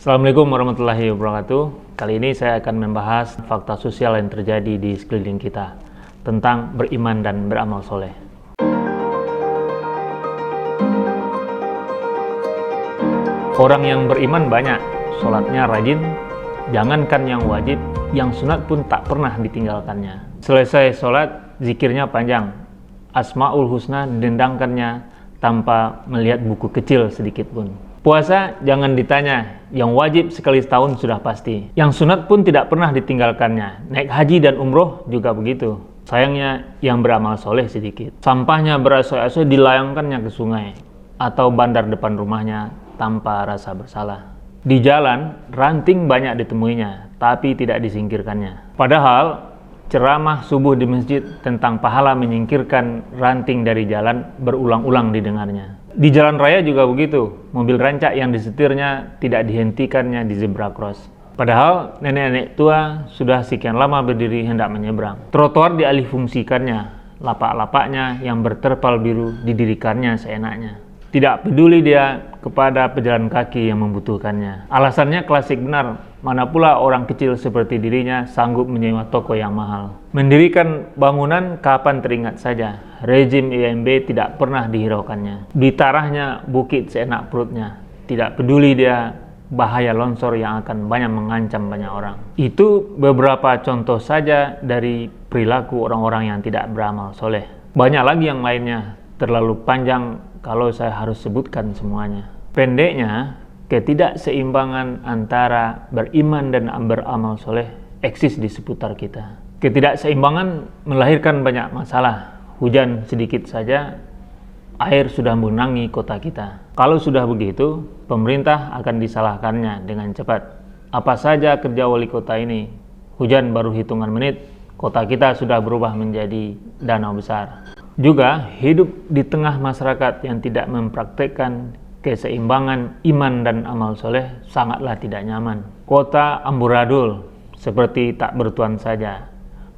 Assalamualaikum warahmatullahi wabarakatuh. Kali ini saya akan membahas fakta sosial yang terjadi di sekeliling kita tentang beriman dan beramal soleh. Orang yang beriman banyak, sholatnya rajin, jangankan yang wajib, yang sunat pun tak pernah ditinggalkannya. Selesai sholat, zikirnya panjang, Asmaul Husna dendangkannya tanpa melihat buku kecil sedikit pun. Puasa jangan ditanya, yang wajib sekali setahun sudah pasti. Yang sunat pun tidak pernah ditinggalkannya. Naik haji dan umroh juga begitu. Sayangnya yang beramal soleh sedikit. Sampahnya beraso-aso dilayangkannya ke sungai atau bandar depan rumahnya tanpa rasa bersalah. Di jalan, ranting banyak ditemuinya, tapi tidak disingkirkannya. Padahal ceramah subuh di masjid tentang pahala menyingkirkan ranting dari jalan berulang-ulang didengarnya. Di jalan raya juga begitu, mobil rancak yang disetirnya tidak dihentikannya di zebra cross. Padahal nenek-nenek tua sudah sekian lama berdiri hendak menyeberang. Trotoar dialihfungsikannya, lapak-lapaknya yang berterpal biru didirikannya seenaknya. Tidak peduli dia kepada pejalan kaki yang membutuhkannya. Alasannya klasik benar, mana pula orang kecil seperti dirinya sanggup menyewa toko yang mahal. Mendirikan bangunan kapan teringat saja, rezim IMB tidak pernah dihiraukannya. Ditarahnya bukit seenak perutnya, tidak peduli dia bahaya longsor yang akan banyak mengancam banyak orang. Itu beberapa contoh saja dari perilaku orang-orang yang tidak beramal soleh. Banyak lagi yang lainnya, terlalu panjang kalau saya harus sebutkan semuanya. Pendeknya, ketidakseimbangan antara beriman dan beramal soleh eksis di seputar kita. Ketidakseimbangan melahirkan banyak masalah. Hujan sedikit saja, air sudah mengenangi kota kita. Kalau sudah begitu, pemerintah akan disalahkannya dengan cepat. Apa saja kerja wali kota ini? Hujan baru hitungan menit, kota kita sudah berubah menjadi danau besar. Juga hidup di tengah masyarakat yang tidak mempraktekkan keseimbangan iman dan amal soleh sangatlah tidak nyaman. Kota amburadul, seperti tak bertuan saja.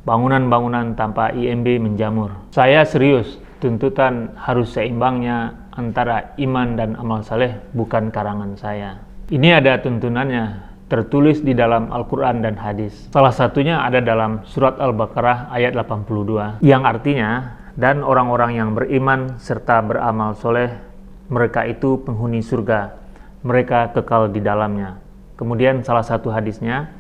Bangunan-bangunan tanpa IMB menjamur. Saya serius, tuntutan harus seimbangnya antara iman dan amal soleh bukan karangan saya. Ini ada tuntunannya, tertulis di dalam Al-Quran dan hadis. Salah satunya ada dalam surat Al-Baqarah ayat 82, yang artinya, dan orang-orang yang beriman serta beramal soleh, mereka itu penghuni surga, mereka kekal di dalamnya. Kemudian salah satu hadisnya,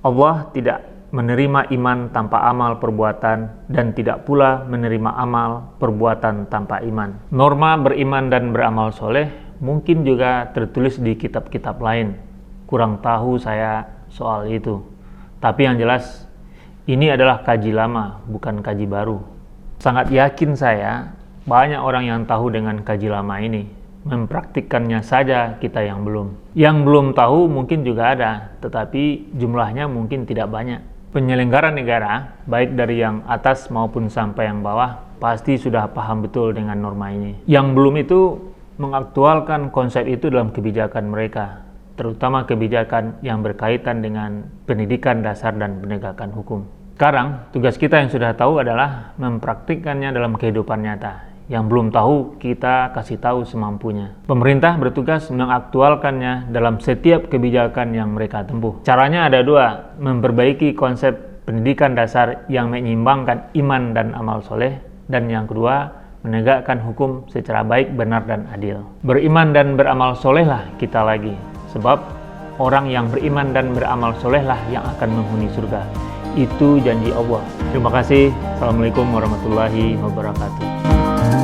Allah tidak menerima iman tanpa amal perbuatan dan tidak pula menerima amal perbuatan tanpa iman. Norma beriman dan beramal soleh mungkin juga tertulis di kitab-kitab lain. Kurang tahu saya soal itu. Tapi yang jelas, ini adalah kaji lama, bukan kaji baru. Sangat yakin saya, banyak orang yang tahu dengan kaji lama ini. Mempraktikkannya saja kita yang belum. Yang belum tahu mungkin juga ada, tetapi jumlahnya mungkin tidak banyak. Penyelenggara negara, baik dari yang atas maupun sampai yang bawah, pasti sudah paham betul dengan norma ini. Yang belum itu mengaktualkan konsep itu dalam kebijakan mereka, terutama kebijakan yang berkaitan dengan pendidikan dasar dan penegakan hukum. Sekarang, tugas kita yang sudah tahu adalah mempraktikkannya dalam kehidupan nyata. Yang belum tahu, kita kasih tahu semampunya. Pemerintah bertugas mengaktualkannya dalam setiap kebijakan yang mereka tempuh. Caranya ada dua, memperbaiki konsep pendidikan dasar yang menyeimbangkan iman dan amal soleh, dan yang kedua, menegakkan hukum secara baik, benar, dan adil. Beriman dan beramal solehlah kita lagi, sebab orang yang beriman dan beramal solehlah yang akan menghuni surga. Itu janji Allah. Terima kasih. Assalamualaikum warahmatullahi wabarakatuh.